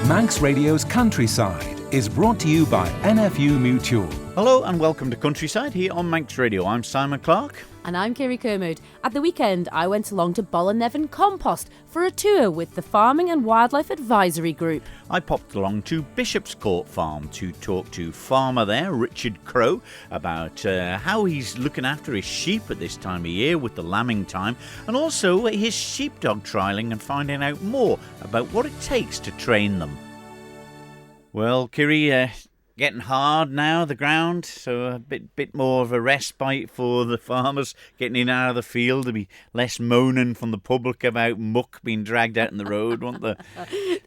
Manx Radio's Countryside is brought to you by NFU Mutual. Hello and welcome to Countryside here on Manx Radio. I'm Simon Clark. And I'm Kirree. At the weekend, I went along to Ballenevin Compost for a tour with the Farming and Wildlife Advisory Group. I popped along to Bishopscourt farm to talk to farmer there, Richard Crowe, about how he's looking after his sheep at this time of year with the lambing time, and also his sheepdog trialling and finding out more about what it takes to train them. Well, Kirree, getting hard now, the ground, so a bit more of a respite for the farmers getting in out of the field. There'll be less moaning from the public about muck being dragged out in the road, won't there?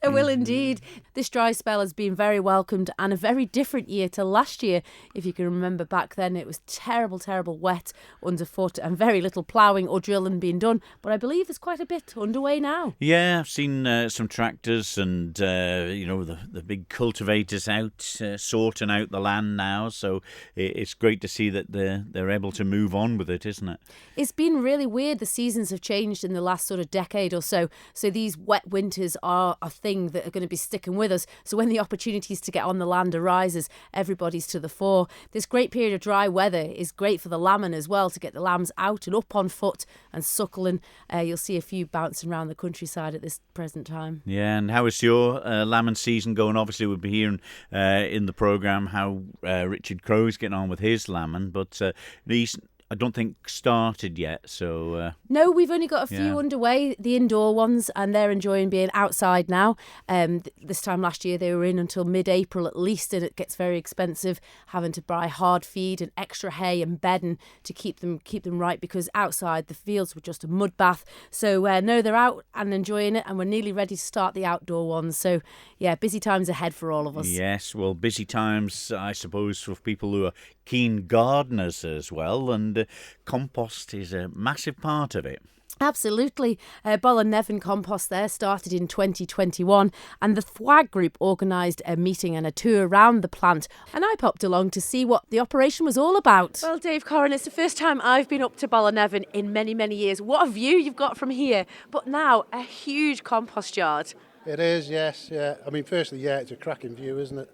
There will indeed. This dry spell has been very welcomed and a very different year to last year. If you can remember back then, it was terrible wet underfoot and very little ploughing or drilling being done. But I believe there's quite a bit underway now. Yeah, I've seen some tractors and, the big cultivators out sorting out the land now. So it's great to see that they're able to move on with it, isn't it? It's been really weird. The seasons have changed in the last sort of decade or so. So these wet winters are a thing that are going to be sticking with us. So when the opportunities to get on the land arises, everybody's to the fore. This great period of dry weather is great for the lambing as well, to get the lambs out and up on foot and suckling. You'll see a few bouncing around the countryside at this present time. Yeah, and how is your lambing season going? Obviously, we'll be hearing in the programme how Richard Crowe is getting on with his lambing, but these, I don't think, started yet. So no, we've only got a few underway, the indoor ones, and they're enjoying being outside now. This time last year they were in until mid-April at least, and it gets very expensive having to buy hard feed and extra hay and bedding to keep them right, because outside the fields were just a mud bath. So no, they're out and enjoying it, and we're nearly ready to start the outdoor ones. So yeah, busy times ahead for all of us. Yes, well, busy times, I suppose, for people who are keen gardeners as well, and compost is a massive part of it. Absolutely. Ballenevin Compost there started in 2021, and the FWAG group organised a meeting and a tour around the plant, and I popped along to see what the operation was all about. Well, Dave Corrin, it's the first time I've been up to Ballenevin in many years. What a view you've got from here, but now a huge compost yard. It is, yes, yeah. I mean, firstly, yeah, it's a cracking view, isn't it?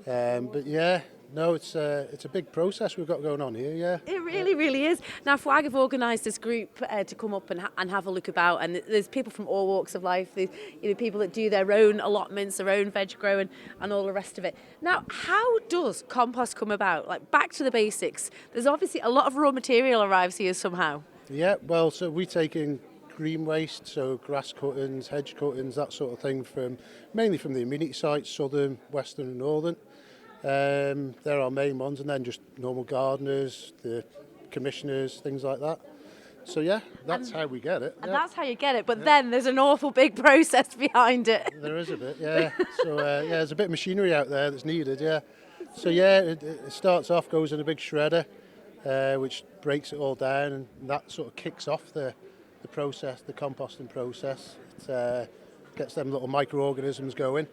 But yeah, no, it's a big process we've got going on here, yeah. It really is. Now, FWAG have organised this group to come up and have a look about, and there's people from all walks of life. There's people that do their own allotments, their own veg growing, and all the rest of it. Now, how does compost come about? Like, back to the basics. There's obviously a lot of raw material arrives here somehow. Yeah, well, so we take in green waste, so grass cuttings, hedge cuttings, that sort of thing, mainly from the amenity sites, southern, western and northern. They're our main ones, and then just normal gardeners, the commissioners, things like that. So yeah, that's how we get it. And that's how you get it, but then there's an awful big process behind it. There is a bit, yeah. So there's a bit of machinery out there that's needed, yeah. So yeah, it starts off, goes in a big shredder, which breaks it all down, and that sort of kicks off the process, the composting process. It gets them little microorganisms going.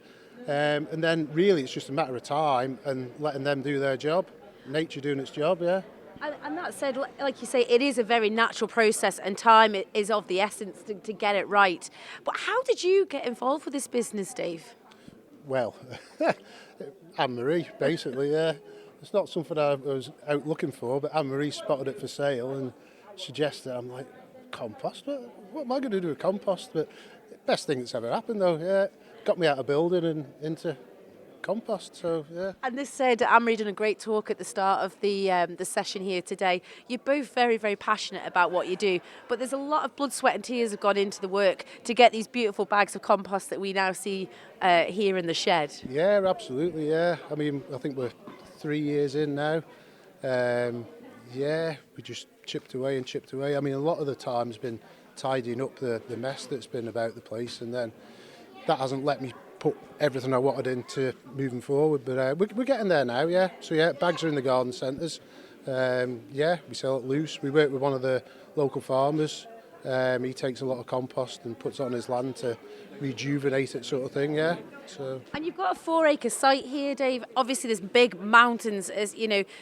And then really it's just a matter of time and letting them do their job, nature doing its job, yeah. And that said, like you say, it is a very natural process, and time is of the essence to get it right. But how did you get involved with this business, Dave? Well, Anne-Marie, basically, yeah. It's not something I was out looking for, but Anne-Marie spotted it for sale and suggested. I'm like, compost? What am I going to do with compost? But best thing that's ever happened, though, yeah. Got me out of building and into compost, so yeah. And this said, Anne-Marie done a great talk at the start of the session here today. You're both very passionate about what you do, but there's a lot of blood, sweat and tears have gone into the work to get these beautiful bags of compost that we now see here in the shed. Yeah, absolutely, yeah. I mean, I think we're 3 years in now. Yeah, we just chipped away. I mean, a lot of the time's been tidying up the mess that's been about the place, and then that hasn't let me put everything I wanted into moving forward, but we're getting there now, yeah. So yeah, bags are in the garden centres. Yeah, we sell it loose. We work with one of the local farmers He takes a lot of compost and puts it on his land to rejuvenate it, sort of thing. Yeah. So. And you've got a 4-acre site here, Dave. Obviously, there's big mountains, as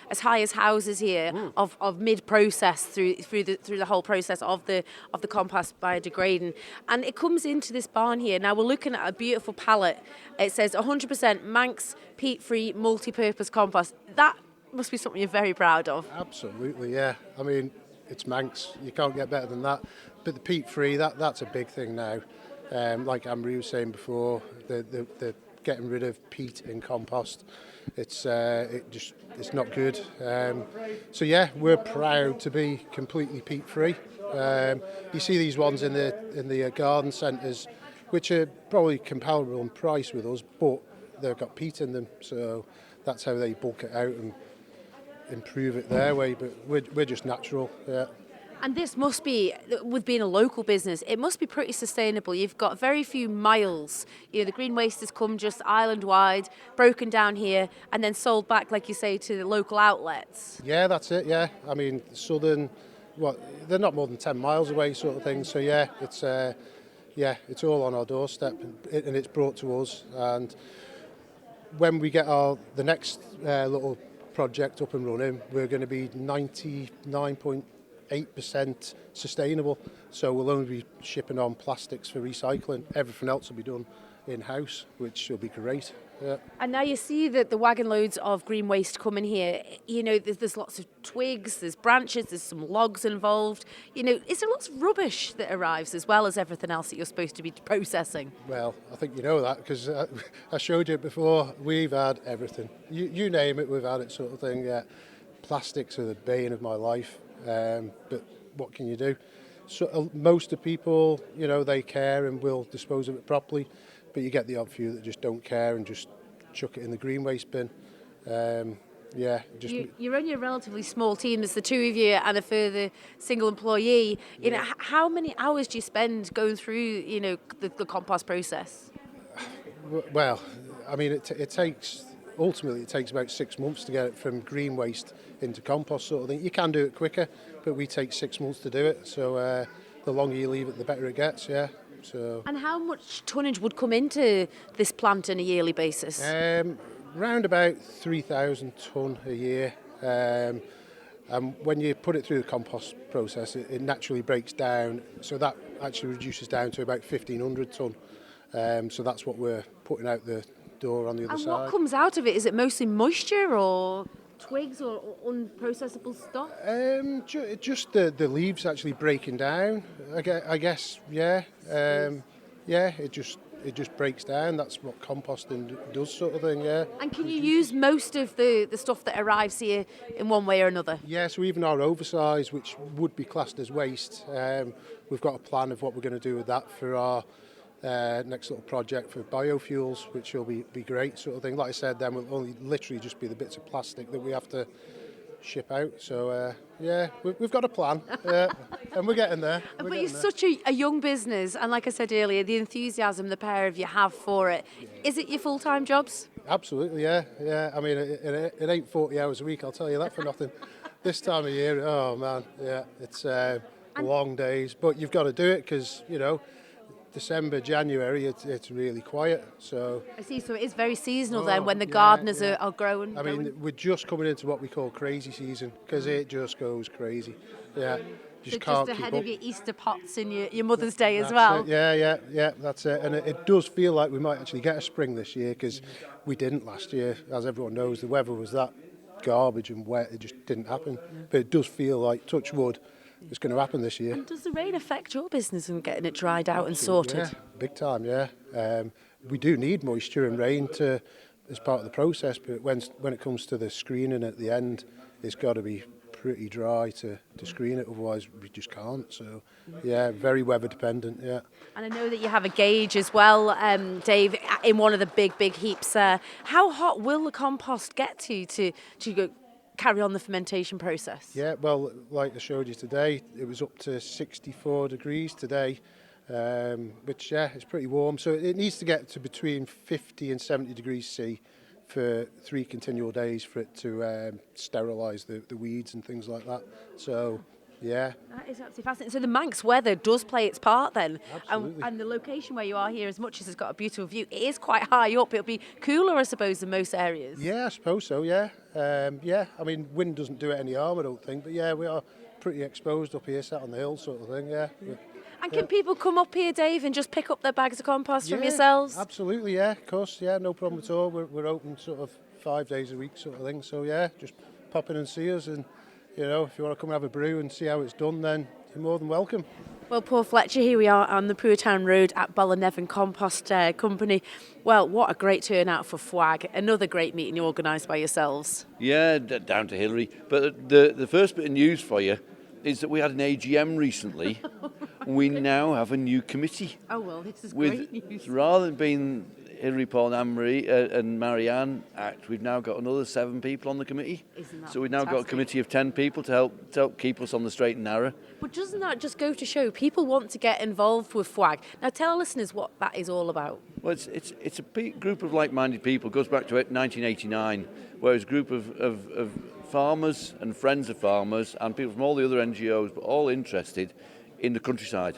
as high as houses here, of mid-process through the whole process of the compost biodegrading, and it comes into this barn here. Now we're looking at a beautiful pallet. It says 100% Manx peat-free multi-purpose compost. That must be something you're very proud of. Absolutely, yeah. I mean, it's Manx. You can't get better than that. But the peat-free, that's a big thing now. Like Amber was saying before, the getting rid of peat in compost, it's not good. So yeah, we're proud to be completely peat-free. You see these ones in the garden centres, which are probably comparable in price with us, but they've got peat in them. So that's how they bulk it out and improve it their way. But we're just natural. Yeah. And this must be, with being a local business, it must be pretty sustainable. You've got very few miles. The green waste has come just island-wide, broken down here, and then sold back, like you say, to the local outlets. Yeah, that's it, yeah. I mean, southern, they're not more than 10 miles away, sort of thing. So, yeah, it's all on our doorstep, and it's brought to us. And when we get the next little project up and running, we're going to be 99.8% sustainable, so we'll only be shipping on plastics for recycling. Everything else will be done in-house, which will be great. Yeah. And now you see that the wagon loads of green waste coming here. There's lots of twigs, there's branches, there's some logs involved. Is there lots of rubbish that arrives as well as everything else that you're supposed to be processing? Well, I think you know that because I showed you before. We've had everything. You name it, we've had it, sort of thing. Yeah. Plastics are the bane of my life. But what can you do? So most of the people, they care and will dispose of it properly, but you get the odd few that just don't care and just chuck it in the green waste bin. You're only a relatively small team. There's the two of you and a further single employee. How many hours do you spend going through, the compost process? Well, I mean, it takes about 6 months to get it from green waste into compost, sort of thing. You can do it quicker, but we take 6 months to do it. So the longer you leave it, the better it gets. Yeah. So. And how much tonnage would come into this plant on a yearly basis? Round about 3,000 tonne a year. And when you put it through the compost process, it naturally breaks down. So that actually reduces down to about 1,500 tonne. So that's what we're putting out the door on the other side. And what comes out of it? Is it mostly moisture or twigs or unprocessable stuff? Just the leaves actually breaking down. I guess, yeah. It just breaks down. That's what composting does, sort of thing, yeah. And can you use most of the stuff that arrives here in one way or another? Yeah, so even our oversize, which would be classed as waste, we've got a plan of what we're going to do with that for our next little project for biofuels, which will be great, sort of thing. Like I said, then will only literally just be the bits of plastic that we have to ship out. So we've got a plan, and we're getting there. But you're such a young business, and like I said earlier, the enthusiasm the pair of you have for it. Yeah. Is it your full-time jobs? Absolutely, yeah. I mean, it ain't 40 hours a week, I'll tell you that for nothing. This time of year, oh man, yeah, it's long days, but you've got to do it because December, January, it's really quiet. So I see. So it is very seasonal then, when the gardeners are growing. I mean, we're just coming into what we call crazy season because it just goes crazy. Yeah, just ahead of your Easter pots and your Mother's Day as well. Yeah, that's it. And it does feel like we might actually get a spring this year because we didn't last year. As everyone knows, the weather was that garbage and wet. It just didn't happen. Yeah. But it does feel like, touch wood, it's going to happen this year. And does the rain affect your business and getting it dried out and sorted? Yeah, big time, yeah. We do need moisture and rain as part of the process, but when it comes to the screening at the end, it's got to be pretty dry to screen it, otherwise we just can't. So, yeah, very weather dependent, yeah. And I know that you have a gauge as well, Dave, in one of the big heaps. How hot will the compost get to go carry on the fermentation process? Yeah, well, like I showed you today, it was up to 64 degrees today, which, yeah, it's pretty warm. So it needs to get to between 50 and 70 degrees C for 3 continual days for it to sterilise the weeds and things like that. So, Yeah, That is absolutely fascinating. So the Manx weather does play its part then. Absolutely. And the location where you are here, as much as it's got a beautiful view, it is quite high up. It'll be cooler, I suppose, than most areas. yeah, I suppose so. Yeah, yeah. I mean, wind doesn't do it any harm, I don't think. But yeah, we are pretty exposed up here, sat on the hill, sort of thing. Yeah. And can people come up here, Dave, and just pick up their bags of compost from Yeah, yourselves? Absolutely, yeah, of course, yeah, no problem at all. We're open sort of 5 days a week, sort of thing. So yeah, just pop in and see us, and you know, if you want to come and have a brew and see how it's done, then you're more than welcome. Well, Paul Fletcher, here we are on the Poortown Road at Ballenevin Compost Company. Well, what a great turnout for FWAG. Another great meeting organised by yourselves. Yeah, down to Hillary. But the first bit of news for you is that we had an AGM recently. We now have a new committee. Oh, well, this is great news. Rather than being Hillary, Paul, Anne-Marie and Marianne Act, we've now got another 7 people on the committee. Isn't that So we've now got a fantastic? committee of 10 people to help keep us on the straight and narrow. But doesn't that just go to show people want to get involved with FWAG? Now, tell our listeners what that is all about. Well, it's a group of like-minded people. It goes back to 1989, where it was a group of farmers and friends of farmers and people from all the other NGOs, but all interested in the countryside.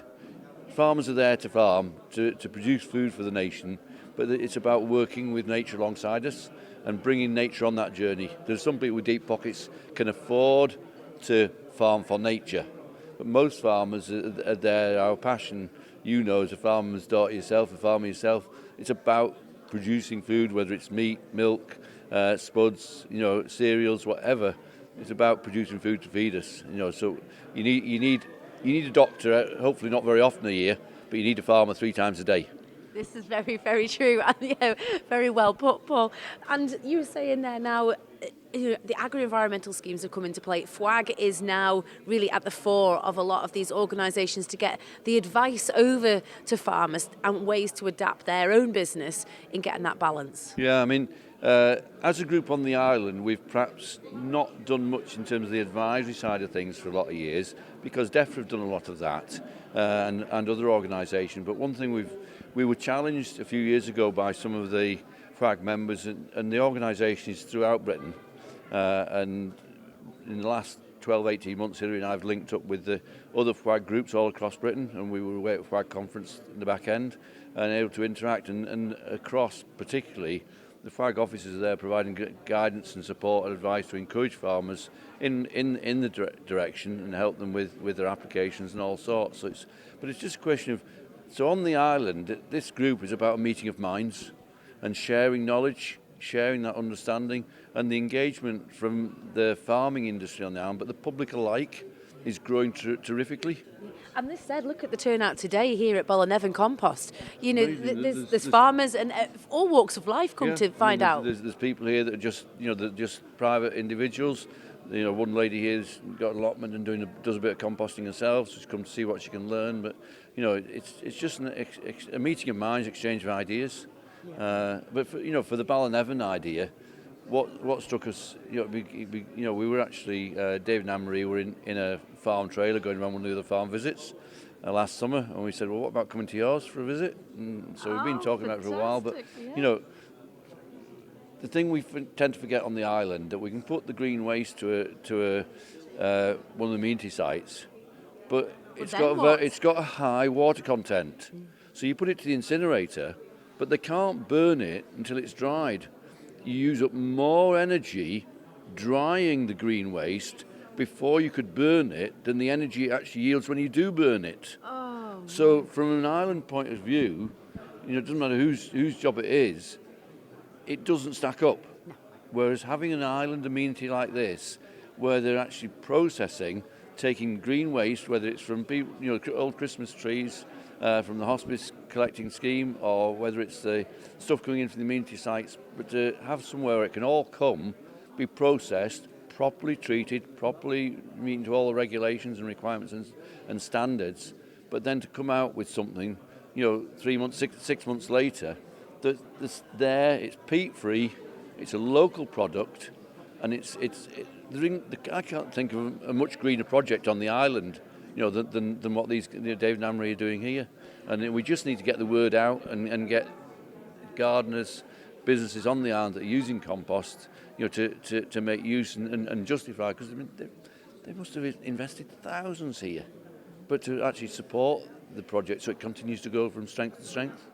Farmers are there to farm, to produce food for the nation, but it's about working with nature alongside us and bringing nature on that journey. There's some people with deep pockets can afford to farm for nature, but most farmers are there. Our passion, you know, as a farmer's daughter yourself, a farmer yourself, it's about producing food, whether it's meat, milk, spuds, you know, cereals, whatever. It's about producing food to feed us. You know, so you need a doctor, hopefully not very often a year, but you need a farmer 3 times a day. This is very, very true, and yeah, very well put, Paul. And you were saying there now, the agri-environmental schemes have come into play. FWAG is now really at the fore of a lot of these organisations to get the advice over to farmers and ways to adapt their own business in getting that balance. Yeah, I mean, as a group on the island, we've perhaps not done much in terms of the advisory side of things for a lot of years, because DEFRA have done a lot of that, and other organisations. But one thing we were challenged a few years ago by some of the FWAG members and the organisations throughout Britain, and in the last 12-18 months, Hillary and I have linked up with the other FWAG groups all across Britain, and we were away at FWAG conference in the back end and able to interact and across, particularly the FWAG officers are there providing guidance and support and advice to encourage farmers in the direction and help them with their applications and all sorts. But it's just a question of, so on the island, this group is about a meeting of minds and sharing knowledge, sharing that understanding, and the engagement from the farming industry on the island, but the public alike is growing terrifically. And this said, look at the turnout today here at Ballenevin Compost. You know, Amazing. there's farmers and all walks of life come to find out. There's people here that are just, you know, they're just private individuals. You know, one lady here's got an allotment and does a bit of composting herself. She's come to see what she can learn. But you know, it's just a meeting of minds, exchange of ideas. Yeah. But for the Ballenevin idea, what struck us, we were actually Dave and Anne-Marie were in a farm trailer going around one of the other farm visits last summer, and we said, well, what about coming to yours for a visit? And so we've been talking about it for a while, but you know, the thing we tend to forget on the island, that we can put the green waste to one of the amenity sites, but it's got a high water content. So you put it to the incinerator, but they can't burn it until it's dried. You use up more energy drying the green waste before you could burn it than the energy it actually yields when you do burn it. Oh, so from an island point of view, you know, it doesn't matter whose job it is, it doesn't stack up. No. Whereas having an island amenity like this, where they're actually processing, taking green waste, whether it's from people, you know, old Christmas trees, from the hospice collecting scheme, or whether it's the stuff coming in from the amenity sites, but to have somewhere where it can all come, be processed, properly treated, properly meeting to all the regulations and requirements and standards, but then to come out with something, you know, 3 months, 6 months later, that's there, it's peat-free, it's a local product, and I can't think of a much greener project on the island, you know, than what these David and Anne-Marie are doing here. And we just need to get the word out and get gardeners, businesses on the island that are using compost, you know, to make use and justify, because I mean, they must have invested thousands here. But to actually support the project so it continues to go from strength to strength.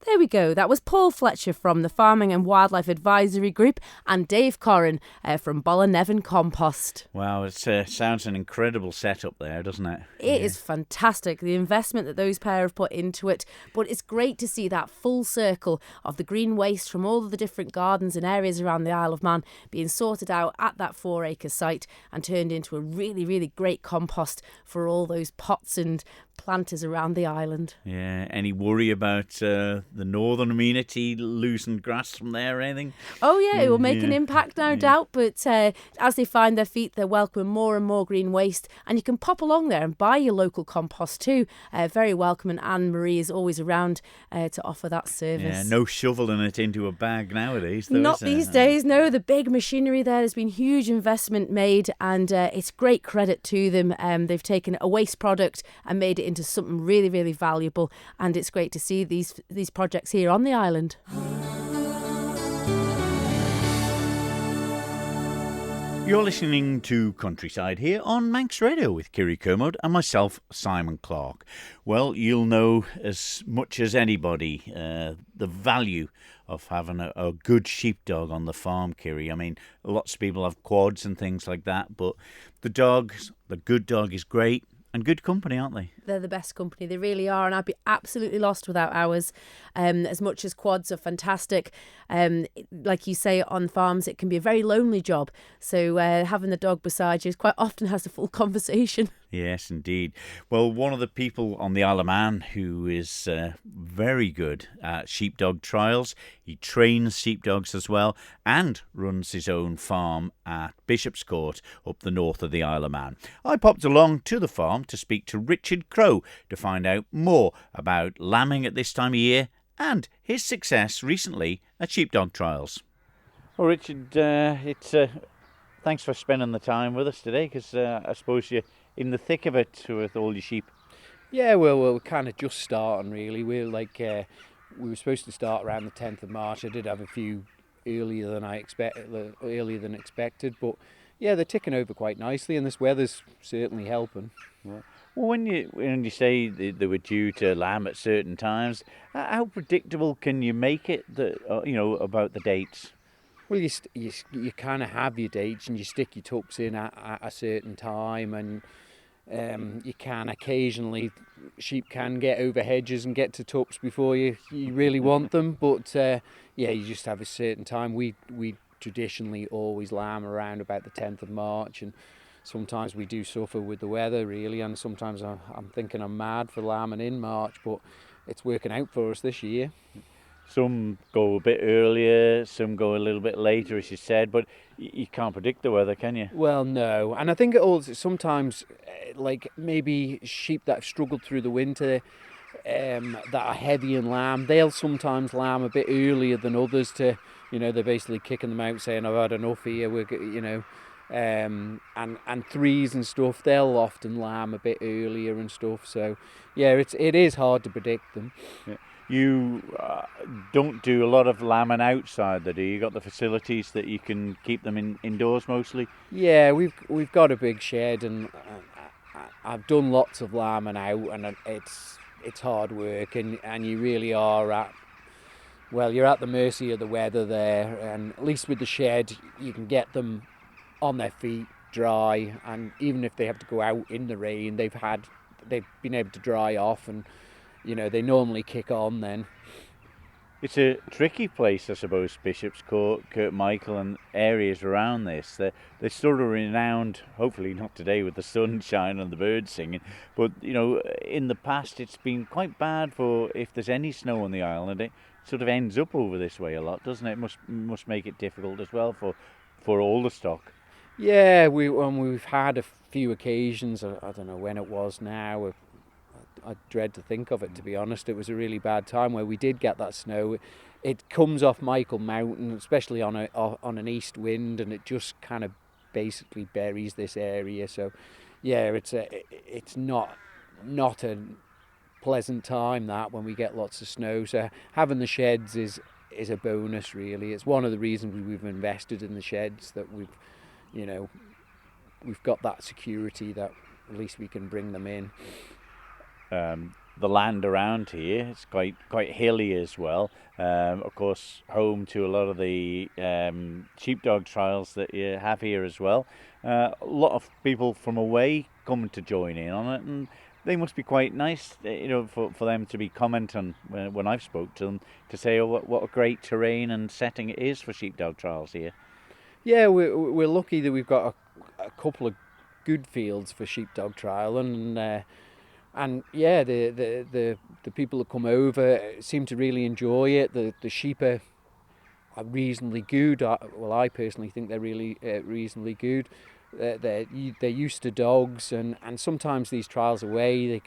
There we go. That was Paul Fletcher from the Farming and Wildlife Advisory Group and Dave Corrin from Ballenevin Compost. Wow, it sounds an incredible setup there, doesn't it? It is fantastic, the investment that those pair have put into it. But it's great to see that full circle of the green waste from all of the different gardens and areas around the Isle of Man being sorted out at that 4-acre site and turned into a really, really great compost for all those pots and planters around the island. Yeah, any worry about the northern amenity losing grass from there or anything? Oh yeah, it will make an impact, no doubt, but as they find their feet, they're welcoming more and more green waste, and you can pop along there and buy your local compost too. Very welcome, and Anne-Marie is always around to offer that service. Yeah, no shoveling it into a bag nowadays, though, Not is these there? days, no. The big machinery there's been huge investment made, and it's great credit to them. They've taken a waste product and made it into something really, really valuable, and it's great to see these projects here on the island. You're listening to Countryside here on Manx Radio with Kirree Kermode and myself, Simon Clark. Well, you'll know as much as anybody the value of having a good sheepdog on the farm, Kirree. I mean, lots of people have quads and things like that, but the good dog is great. And good company, aren't they? They're the best company. They really are. And I'd be absolutely lost without ours. As much as quads are fantastic, like you say, on farms, it can be a very lonely job. So having the dog beside you quite often has a full conversation. Yes, indeed. Well, one of the people on the Isle of Man who is very good at sheepdog trials, he trains sheepdogs as well and runs his own farm at Bishopscourt up the north of the Isle of Man. I popped along to the farm to speak to Richard Crowe to find out more about lambing at this time of year and his success recently at sheepdog trials. Well, Richard, thanks for spending the time with us today, because I suppose you're in the thick of it with all your sheep. Yeah, well, we're kind of just starting, really. We're like, we were supposed to start around the 10th of March. I did have a few earlier than expected, but yeah, they're ticking over quite nicely, and this weather's certainly helping. Yeah. Well, when you say they were due to lamb at certain times, how predictable can you make it that about the dates? Well, you kind of have your dates, and you stick your tups in at a certain time, and you can occasionally, sheep can get over hedges and get to tups before you really want them, but yeah, you just have a certain time. We traditionally always lamb around about the 10th of March, and sometimes we do suffer with the weather, really, and sometimes I'm thinking I'm mad for lambing in March, but it's working out for us this year. Some go a bit earlier, some go a little bit later, as you said, but you can't predict the weather, can you? Well, no. And I think it also sometimes, like maybe sheep that have struggled through the winter, that are heavy in lamb, they'll sometimes lamb a bit earlier than others to, they're basically kicking them out saying, I've had enough here, and threes and stuff, they'll often lamb a bit earlier and stuff. So, yeah, it is hard to predict them. Yeah. You don't do a lot of lambing outside, though, do you? Got the facilities that you can keep them indoors mostly? Yeah, we've got a big shed, and I've done lots of lambing out, and it's hard work, and you really are you're at the mercy of the weather there, and at least with the shed you can get them on their feet, dry, and even if they have to go out in the rain, they've been able to dry off, and they normally kick on then. It's a tricky place, I suppose, Bishopscourt, Kirkmichael and areas around this. They're sort of renowned, hopefully not today with the sunshine and the birds singing, but, in the past it's been quite bad for if there's any snow on the island. It sort of ends up over this way a lot, doesn't it? Must make it difficult as well for all the stock. Yeah, we've had a few occasions, I don't know when it was now, I dread to think of it, to be honest. It was a really bad time where we did get that snow. It comes off Michael Mountain, especially on an east wind, and it just kind of basically buries this area. So, yeah, it's not a pleasant time that when we get lots of snow. So having the sheds is a bonus, really. It's one of the reasons we've invested in the sheds, that we've, we've got that security that at least we can bring them in. The land around here is quite hilly as well. Of course, home to a lot of the sheepdog trials that you have here as well. A lot of people from away coming to join in on it, and they must be quite nice, for them to be commenting when I've spoke to them, to say, oh, what a great terrain and setting it is for sheepdog trials here. Yeah, we're lucky that we've got a couple of good fields for sheepdog trial, and yeah, the people that come over seem to really enjoy it. The sheep are reasonably good. Well, I personally think they're really reasonably good. They're used to dogs, and sometimes these trials away,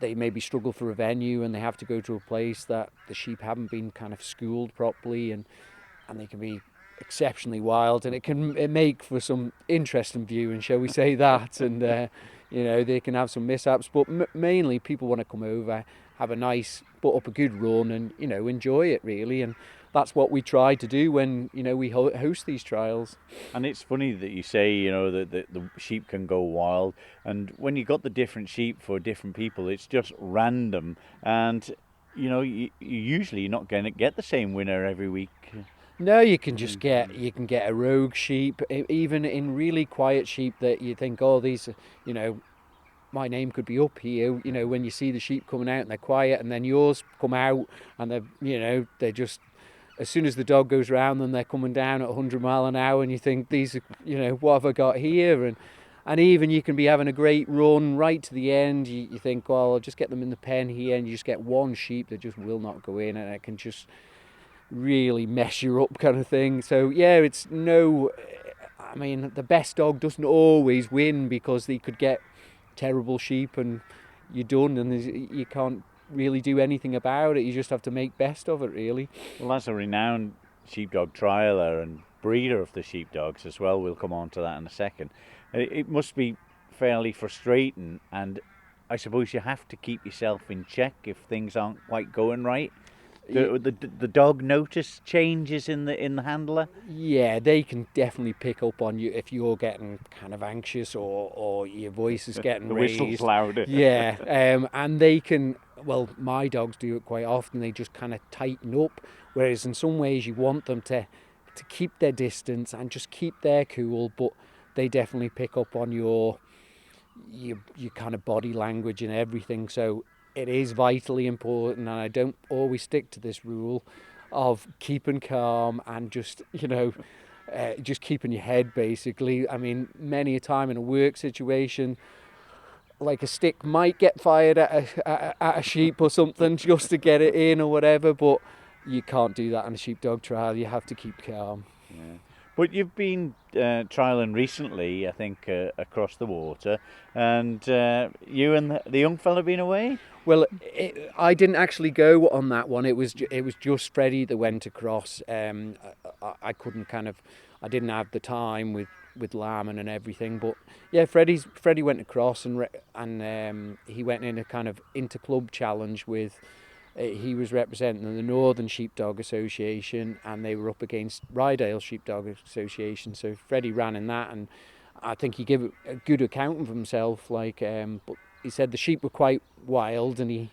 they maybe struggle for a venue, and they have to go to a place that the sheep haven't been kind of schooled properly, and they can be exceptionally wild, and it make for some interesting viewing, shall we say that, and they can have some mishaps, but mainly people want to come over, have a nice, put up a good run, and enjoy it really, and that's what we try to do when we host these trials. And it's funny that you say that the sheep can go wild, and when you got the different sheep for different people, it's just random, and you usually not going to get the same winner every week. No, you can get a rogue sheep, even in really quiet sheep that you think, oh, these, my name could be up here. When you see the sheep coming out and they're quiet, and then yours come out and they're just, as soon as the dog goes round them, they're coming down at 100 mile an hour, and you think, these are, what have I got here? And even you can be having a great run right to the end. You think, well, I'll just get them in the pen here, and you just get one sheep that just will not go in, and it can just really mess you up, kind of thing. So yeah, the best dog doesn't always win, because they could get terrible sheep and you're done, and you can't really do anything about it. You just have to make best of it, really. Well, as a renowned sheepdog trialer and breeder of the sheepdogs as well, we'll come on to that in a second, it must be fairly frustrating, and I suppose you have to keep yourself in check if things aren't quite going right. The dog notice changes in the handler? Yeah, they can definitely pick up on you if you're getting kind of anxious or your voice is getting the raised. whistle's louder. Yeah, and they can, well, my dogs do it quite often. They just kind of tighten up, whereas in some ways you want them to keep their distance and just keep their cool, but they definitely pick up on your kind of body language and everything. So it is vitally important, and I don't always stick to this rule of keeping calm and just keeping your head, basically. I mean, many a time in a work situation, like a stick might get fired at a sheep or something just to get it in or whatever, but you can't do that on a sheepdog trial. You have to keep calm. Yeah. But you've been trialling recently, I think, across the water, and you and the young fella been away? Well, I didn't actually go on that one. It was just Freddie that went across. I couldn't I didn't have the time with lambing and everything. But yeah, Freddie went across, and he went in a kind of inter-club challenge with. He was representing the Northern Sheepdog Association, and they were up against Rydale Sheepdog Association. So Freddie ran in that, and I think he gave a good account of himself. But he said the sheep were quite wild, and he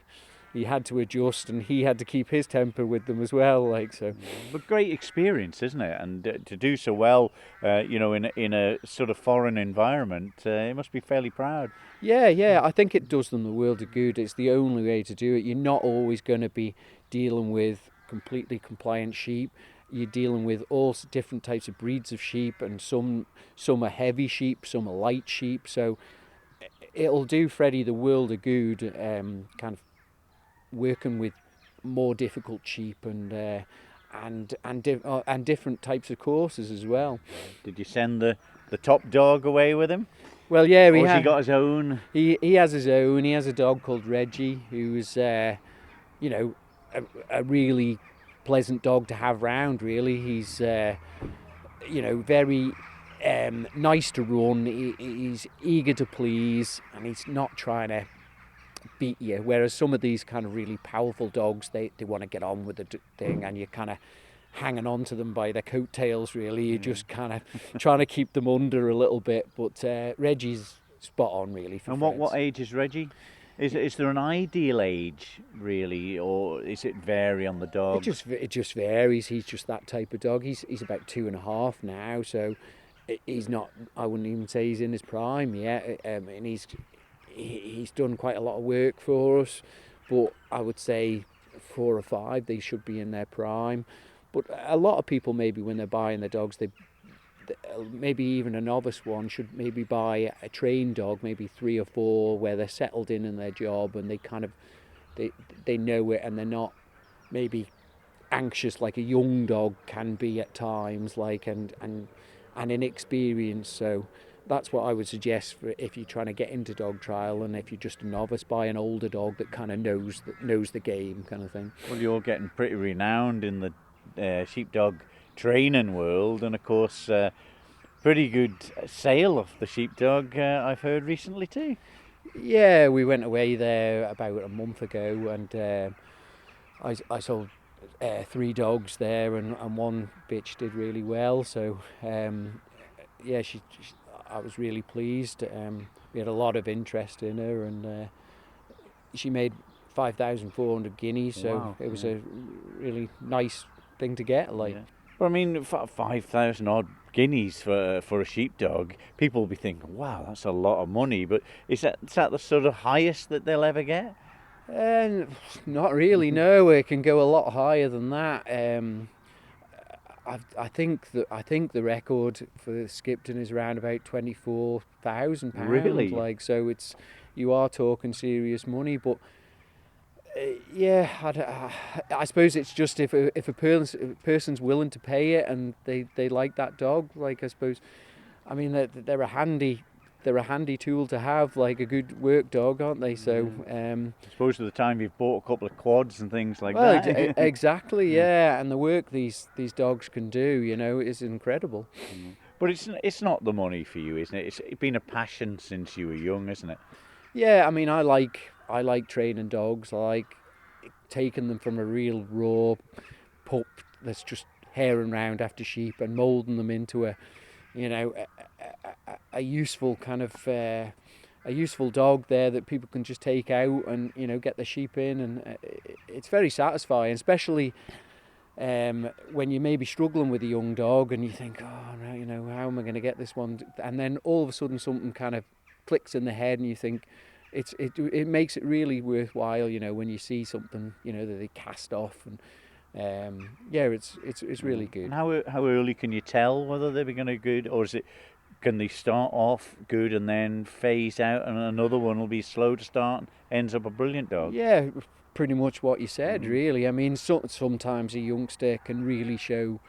had to adjust, and he had to keep his temper with them as well. But great experience, isn't it? And to do so well, in a sort of foreign environment, it must be fairly proud. Yeah, I think it does them the world of good. It's the only way to do it. You're not always going to be dealing with completely compliant sheep. You're dealing with all different types of breeds of sheep, and some are heavy sheep, some are light sheep. So it'll do Freddie the world of good, kind of working with more difficult sheep and different types of courses as well. Did you send the top dog away with him? Well, yeah, he got his own. He has his own. He has a dog called Reggie, who's a really pleasant dog to have round. Really, he's very nice to run. He's eager to please, and he's not trying to beat you. Whereas some of these kind of really powerful dogs, they want to get on with the thing, and you kind of hanging on to them by their coattails, really. You're just kind of trying to keep them under a little bit. But Reggie's spot on, really. For And Fred's. what age is Reggie? Is there an ideal age, really, or is it vary on the dog? It just varies. He's just that type of dog. He's about 2.5 now, so he's not. I wouldn't even say he's in his prime yet. And he's done quite a lot of work for us, but I would say 4 or 5 they should be in their prime. But a lot of people, maybe when they're buying their dogs, they maybe even a novice one should maybe buy a trained dog, maybe 3 or 4, where they're settled in their job and they kind of they know it, and they're not maybe anxious like a young dog can be at times, like and inexperienced. So that's what I would suggest for if you're trying to get into dog trial, and if you're just a novice, buy an older dog that kind of knows the game, kind of thing. Well, you're getting pretty renowned in the sheepdog training world, and of course pretty good sale of the sheepdog I've heard recently too. Yeah, we went away there about a month ago, and I sold 3 dogs there, and one bitch did really well, so yeah, I was really pleased. We had a lot of interest in her, and she made 5,400 guineas, so wow, it was a really nice thing to get, like. Yeah. But I mean, 5,000 odd guineas for a sheepdog, people will be thinking, wow, that's a lot of money. But is that the sort of highest that they'll ever get? Not really, no. It can go a lot higher than that. I think the record for Skipton is around about £24,000. Really? Like, so you are talking serious money, but. Yeah, I suppose it's just if a person's willing to pay it and they like that dog, like, I suppose, I mean, they're a handy tool to have, like a good work dog, aren't they? So I suppose at the time you've bought a couple of quads and things like that. Exactly, yeah, and the work these dogs can do, is incredible. But it's not the money for you, isn't it? It's been a passion since you were young, isn't it? Yeah, I mean, I like training dogs. I like taking them from a real raw pup that's just herring around after sheep and moulding them into a useful kind of a useful dog there that people can just take out and get the sheep in, and it's very satisfying, especially when you may be struggling with a young dog and you think, oh, how am I going to get this one? And then all of a sudden something kind of clicks in the head and you think, it makes it really worthwhile, when you see something, that they cast off, and it's really good. And how early can you tell whether they're going to be good, or can they start off good and then phase out, and another one will be slow to start and ends up a brilliant dog? Yeah, pretty much what you said, really. I mean, sometimes a youngster can really show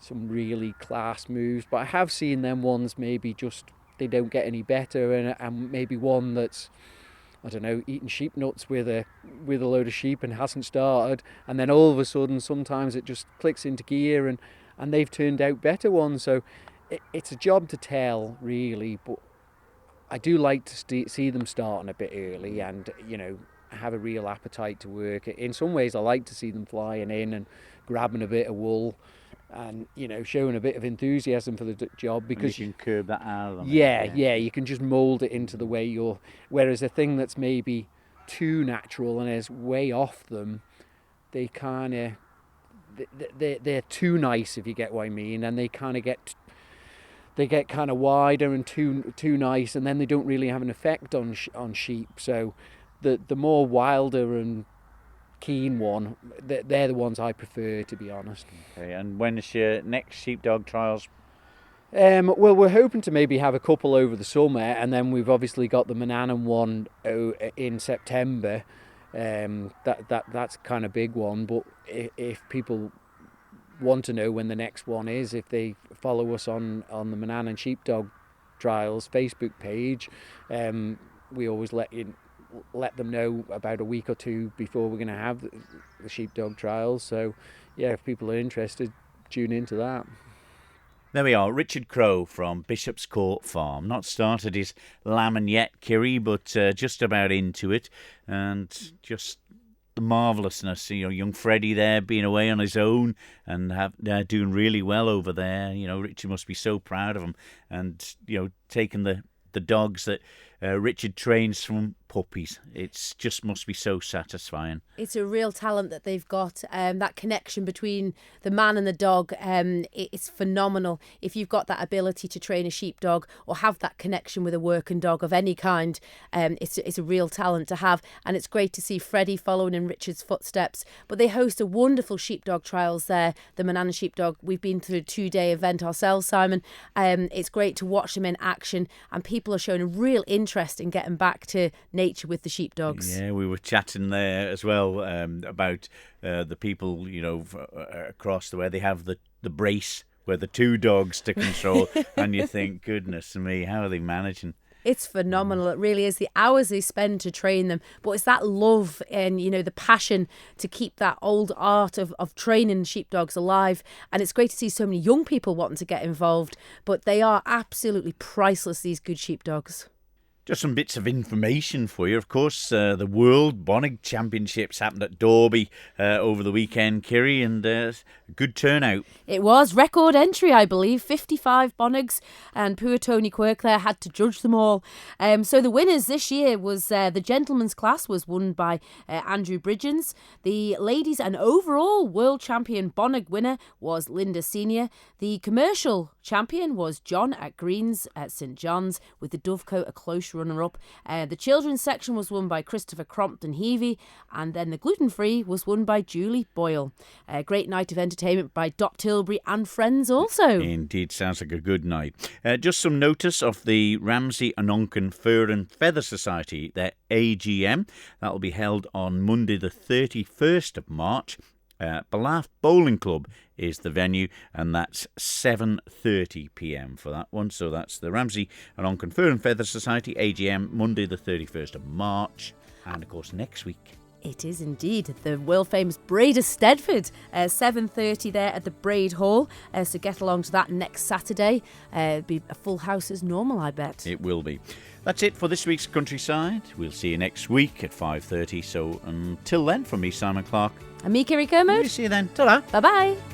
some really class moves, but I have seen them ones maybe just they don't get any better, and maybe one that's, I don't know, eating sheep nuts with a load of sheep and hasn't started, and then all of a sudden sometimes it just clicks into gear and they've turned out better ones. So it's a job to tell, really, but I do like to see them starting a bit early and have a real appetite to work. In some ways I like to see them flying in and grabbing a bit of wool and showing a bit of enthusiasm for the job, because you can curb that out of them. Yeah, you can just mould it into the way whereas a thing that's maybe too natural and is way off them, they kind of they're too nice, if you get what I mean, and they kind of get kind of wider and too nice, and then they don't really have an effect on sheep. So the more wilder and keen one, they're the ones I prefer, to be honest. Okay, and when's your next sheepdog trials? Well, we're hoping to maybe have a couple over the summer, and then we've obviously got the Manannan one in September. That's kind of big one, but if people want to know when the next one is, if they follow us on the Manannan Sheepdog Trials Facebook page, we always let them know about a week or two before we're going to have the sheepdog trials. So yeah, if people are interested, tune into that. There we are, Richard Crowe from Bishopscourt Farm. Not started his lambing yet, Kirree, but just about into it, and just the marvellousness. Young Freddie there being away on his own and doing really well over there. Richard must be so proud of him, and taking the dogs that Richard trains from puppies. It's just must be so satisfying. It's a real talent that they've got. That connection between the man and the dog, it's phenomenal. If you've got that ability to train a sheepdog or have that connection with a working dog of any kind, it's a real talent to have. And it's great to see Freddie following in Richard's footsteps. But they host a wonderful sheepdog trials there, the Manana Sheepdog. We've been through a 2-day event ourselves, Simon. It's great to watch them in action, and people are showing a real interest in getting back to nature with the sheepdogs. Yeah, we were chatting there as well about the people, across the way they have the brace where the 2 dogs to control, and you think, goodness me, how are they managing? It's phenomenal. It really is. The hours they spend to train them. But it's that love and, the passion to keep that old art of training sheepdogs alive. And it's great to see so many young people wanting to get involved. But they are absolutely priceless, these good sheepdogs. Just some bits of information for you. Of course, the World Bonnig Championships happened at Derby over the weekend, Kirree, and good turnout. It was. Record entry, I believe. 55 Bonnigs, and poor Tony Quirk there had to judge them all. So the winners this year was the gentlemen's class was won by Andrew Bridgens. The ladies and overall world champion Bonnig winner was Linda Senior. The commercial champion was John at Greens at St John's, with the Dovecote a close runner-up. The children's section was won by Christopher Crompton Heavey, and then the gluten-free was won by Julie Boyle. A great night of entertainment by Dot Tilbury and friends also. Indeed, sounds like a good night. Just some notice of the Ramsey and Onken Fur and Feather Society, their AGM. That will be held on Monday the 31st of March. Ballaugh Bowling Club is the venue, and that's 7:30 p.m. for that one. So that's the Ramsey and Onken Fur and Feather Society AGM, Monday the 31st of March. And of course next week it is indeed the world famous Braid of Stedford, 7:30 there at the Braid Hall. So get along to that next Saturday. It'll be a full house as normal, I bet. It will be. That's it for this week's Countryside. We'll see you next week at 5:30. So until then, from me, Simon Clark. And me, Kirree Kermode. We'll see you then. Ta-da. Bye-bye.